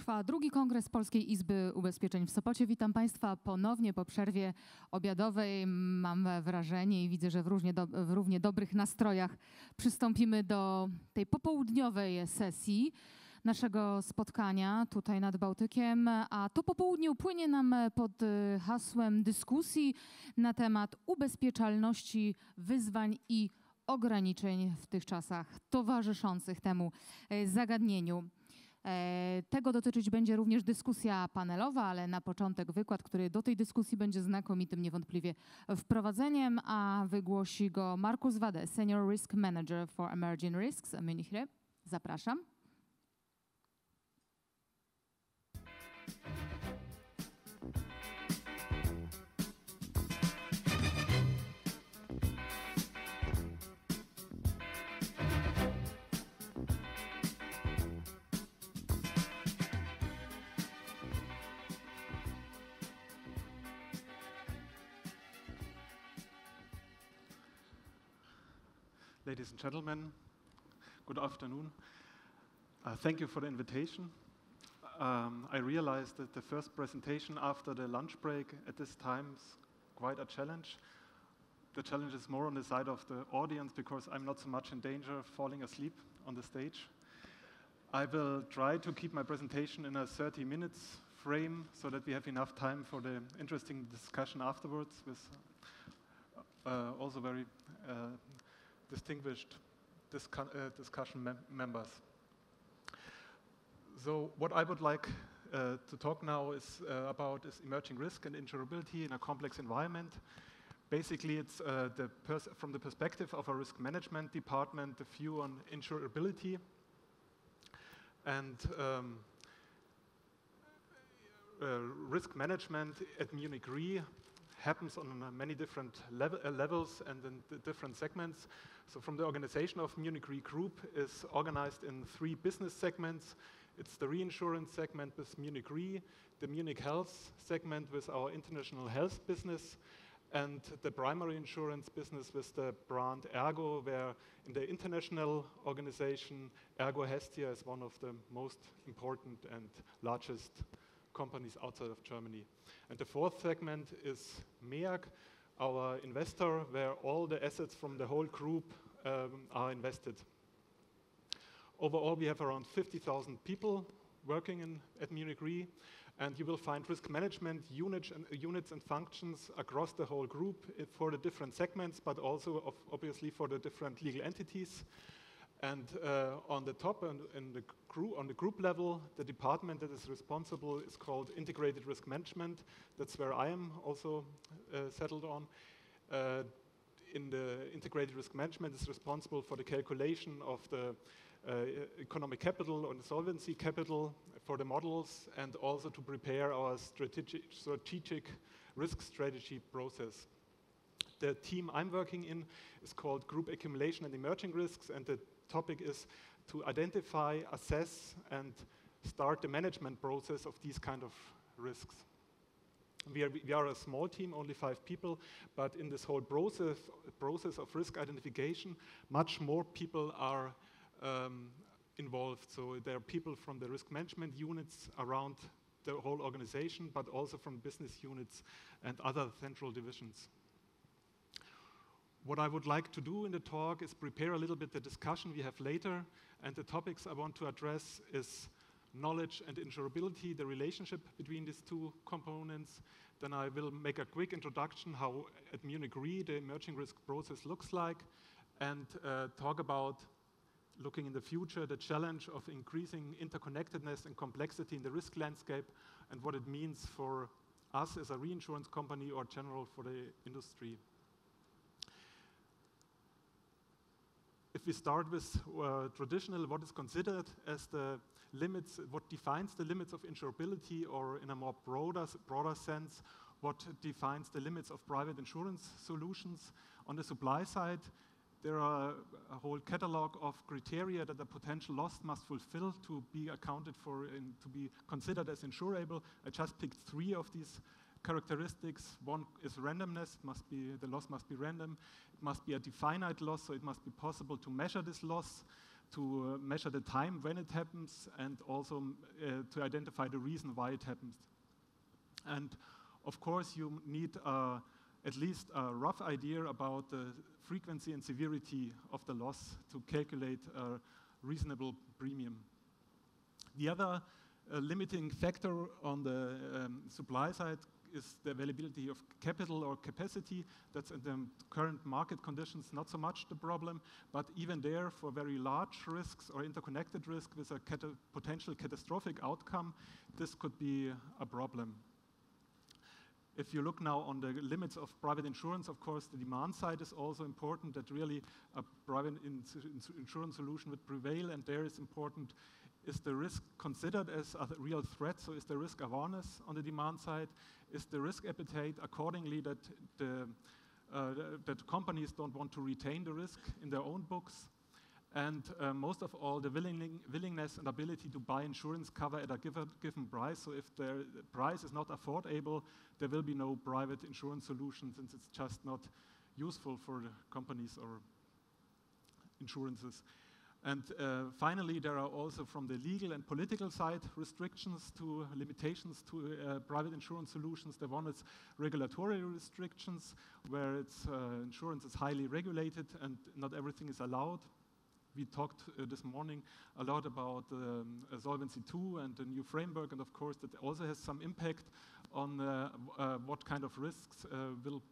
Trwa drugi kongres Polskiej Izby Ubezpieczeń w Sopocie. Witam Państwa ponownie po przerwie obiadowej. Mam wrażenie i widzę, że w równie dobrych nastrojach przystąpimy do tej popołudniowej sesji naszego spotkania tutaj nad Bałtykiem, a to popołudnie upłynie nam pod hasłem dyskusji na temat ubezpieczalności, wyzwań i ograniczeń w tych czasach towarzyszących temu zagadnieniu. Tego dotyczyć będzie również dyskusja panelowa, ale na początek wykład, który do tej dyskusji będzie znakomitym niewątpliwie wprowadzeniem, a wygłosi go Markus Wade, Senior Risk Manager for Emerging Risks, Munich Re. Zapraszam. Ladies and gentlemen, good afternoon. Thank you for the invitation. I realized that the first presentation after the lunch break at this time is quite a challenge. The challenge is more on the side of the audience because I'm not so much in danger of falling asleep on the stage. I will try to keep my presentation in a 30 minutes frame so that we have enough time for the interesting discussion afterwards with also very distinguished discussion members. So what I would like to talk now is about is emerging risk and insurability in a complex environment. Basically, it's from the perspective of a risk management department, the view on insurability. And risk management at Munich Re happens on many different levels and in the different segments. So from the organization of Munich Re Group is organized in 3 business segments. It's the reinsurance segment with Munich Re, the Munich Health segment with our international health business, and the primary insurance business with the brand Ergo, where in the international organization, Ergo Hestia is one of the most important and largest companies outside of Germany. And the 4th segment is MEAG, our investor, where all the assets from the whole group are invested. Overall, we have around 50,000 people working at Munich Re, and you will find risk management units and functions across the whole group for the different segments, but also obviously for the different legal entities. And on the top and on the group level, the department that is responsible is called Integrated Risk Management. That's where I am also settled on. In the Integrated Risk Management is responsible for the calculation of the economic capital and solvency capital for the models, and also to prepare our strategic risk strategy process. The team I'm working in is called Group Accumulation and Emerging Risks, and the topic is to identify, assess, and start the management process of these kind of risks. We are a small team, only 5 people, but in this whole process of risk identification, much more people are involved. So there are people from the risk management units around the whole organization, but also from business units and other central divisions. What I would like to do in the talk is prepare a little bit the discussion we have later, and the topics I want to address is knowledge and insurability, the relationship between these 2 components. Then I will make a quick introduction how at Munich Re the emerging risk process looks like, and talk about looking in the future, the challenge of increasing interconnectedness and complexity in the risk landscape, and what it means for us as a reinsurance company or general for the industry. If we start with traditional, what is considered as the limits, what defines the limits of insurability, or in a more broader sense, what defines the limits of private insurance solutions. On the supply side, there are a whole catalog of criteria that a potential loss must fulfill to be accounted for and to be considered as insurable. I just picked 3 of these characteristics. One is randomness. The loss must be random. It must be a definite loss, so it must be possible to measure this loss. to measure the time when it happens, and also to identify the reason why it happens. And of course, you need at least a rough idea about the frequency and severity of the loss to calculate a reasonable premium. The other limiting factor on the supply side is the availability of capital or capacity. That's in the current market conditions not so much the problem, but even there, for very large risks or interconnected risk with a potential catastrophic outcome, this could be a problem. If you look now on the limits of private insurance, of course, the demand side is also important, that really a private insurance solution would prevail, and there is important, is the risk considered as a real threat? So is the risk awareness on the demand side? Is the risk appetite accordingly that that companies don't want to retain the risk in their own books? And most of all, the willingness and ability to buy insurance cover at a given price. So if the price is not affordable, there will be no private insurance solution, since it's just not useful for the companies or insurances. And finally, there are also from the legal and political side restrictions to limitations to private insurance solutions. The one is regulatory restrictions, where insurance is highly regulated and not everything is allowed. We talked this morning a lot about Solvency II and the new framework, and of course that also has some impact on what kind of risks will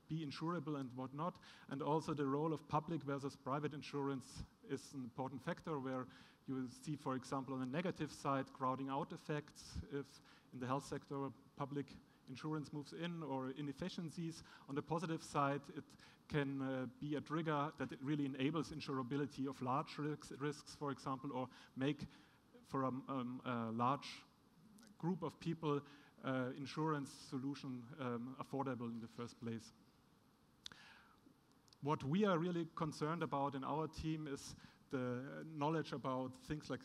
be insurable and what not. And also the role of public versus private insurance is an important factor, where you will see, for example, on the negative side, crowding out effects. If in the health sector public insurance moves in, or inefficiencies. On the positive side, it can be a trigger that it really enables insurability of large risks, for example, or make for a large group of people insurance solution affordable in the first place. What we are really concerned about in our team is the knowledge about things like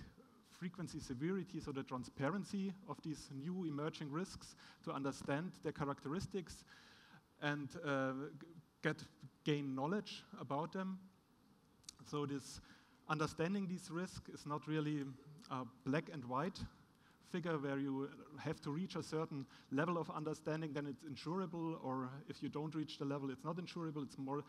frequency, severity, so the transparency of these new emerging risks, to understand their characteristics and gain knowledge about them. So this understanding these risks is not really a black and white figure where you have to reach a certain level of understanding, then it's insurable, or if you don't reach the level, it's not insurable. It's more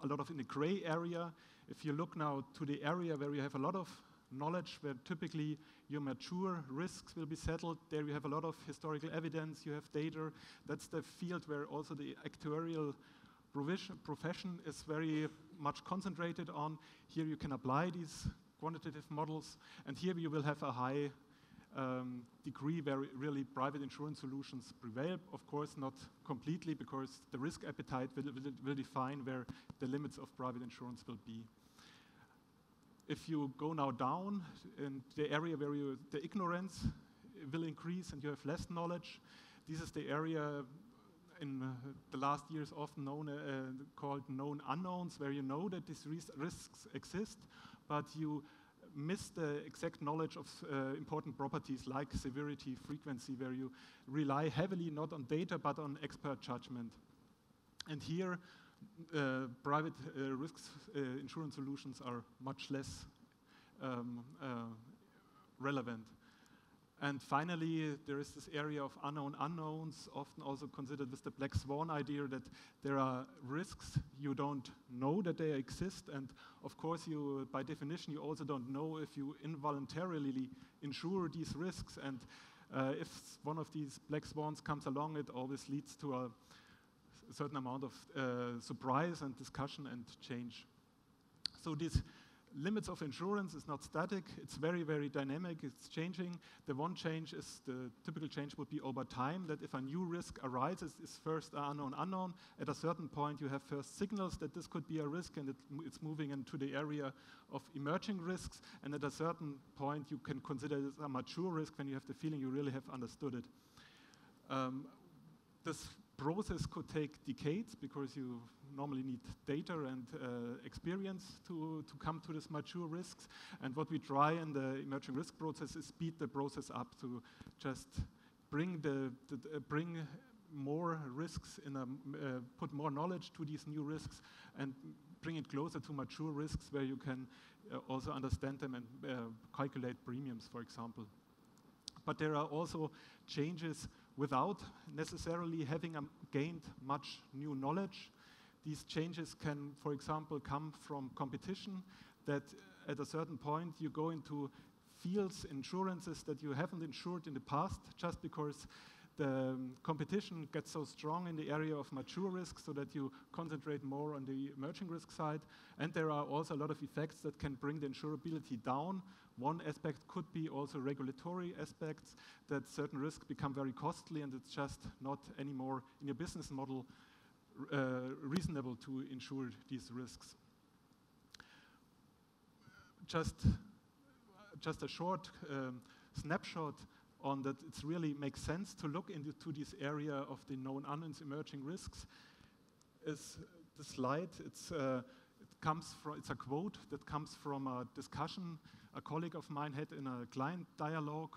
a lot of in the gray area. If you look now to the area where you have a lot of knowledge, where typically your mature risks will be settled, there you have a lot of historical evidence, you have data. That's the field where also the actuarial profession is very much concentrated on. Here you can apply these quantitative models, and here you will have a high degree where really private insurance solutions prevail. Of course, not completely, because the risk appetite will define where the limits of private insurance will be. If you go now down in the area where the ignorance will increase and you have less knowledge, this is the area in the last years often called known unknowns, where you know that these risks exist, but you miss the exact knowledge of important properties like severity, frequency, where you rely heavily not on data but on expert judgment. And here, private insurance solutions are much less relevant. And finally, there is this area of unknown unknowns, often also considered with the black swan idea, that there are risks you don't know that they exist, and of course you, by definition, you also don't know if you involuntarily insure these risks, and if one of these black swans comes along, it always leads to a certain amount of surprise and discussion and change. So these limits of insurance is not static, it's very, very dynamic, it's changing. The one change is, the typical change would be over time, that if a new risk arises, is first an unknown. At a certain point you have first signals that this could be a risk, and it's moving into the area of emerging risks, and at a certain point you can consider it a mature risk when you have the feeling you really have understood it. This process could take decades, because you normally need data and experience to come to these mature risks. And what we try in the emerging risk process is speed the process up to just bring more risks in put more knowledge to these new risks, and bring it closer to mature risks where you can also understand them and calculate premiums, for example. But there are also changes without necessarily having gained much new knowledge. These changes can, for example, come from competition, that at a certain point you go into fields, insurances that you haven't insured in the past, just because the competition gets so strong in the area of mature risk, so that you concentrate more on the emerging risk side. And there are also a lot of effects that can bring the insurability down. One aspect could be also regulatory aspects, that certain risks become very costly and it's just not anymore in your business model reasonable to insure these risks. Just a short snapshot on that. It really makes sense to look into this area of the known unknowns, emerging risks. Is the slide? It's a quote that comes from a discussion a colleague of mine had in a client dialogue,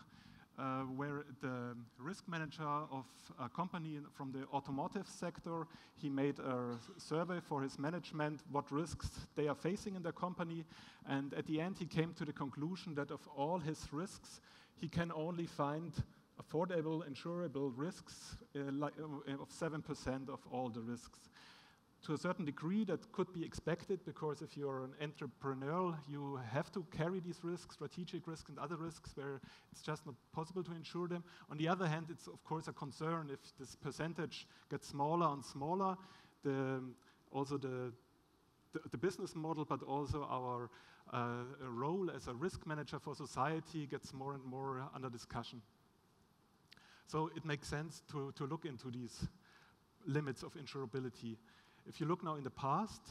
where the risk manager of a company from the automotive sector, he made a survey for his management what risks they are facing in their company, and at the end he came to the conclusion that of all his risks, he can only find affordable, insurable risks of 7% of all the risks. To a certain degree, that could be expected, because if you're an entrepreneur, you have to carry these risks, strategic risks and other risks, where it's just not possible to insure them. On the other hand, it's of course a concern if this percentage gets smaller and smaller. Also the business model, but also our role as a risk manager for society gets more and more under discussion. So it makes sense to look into these limits of insurability. If you look now in the past,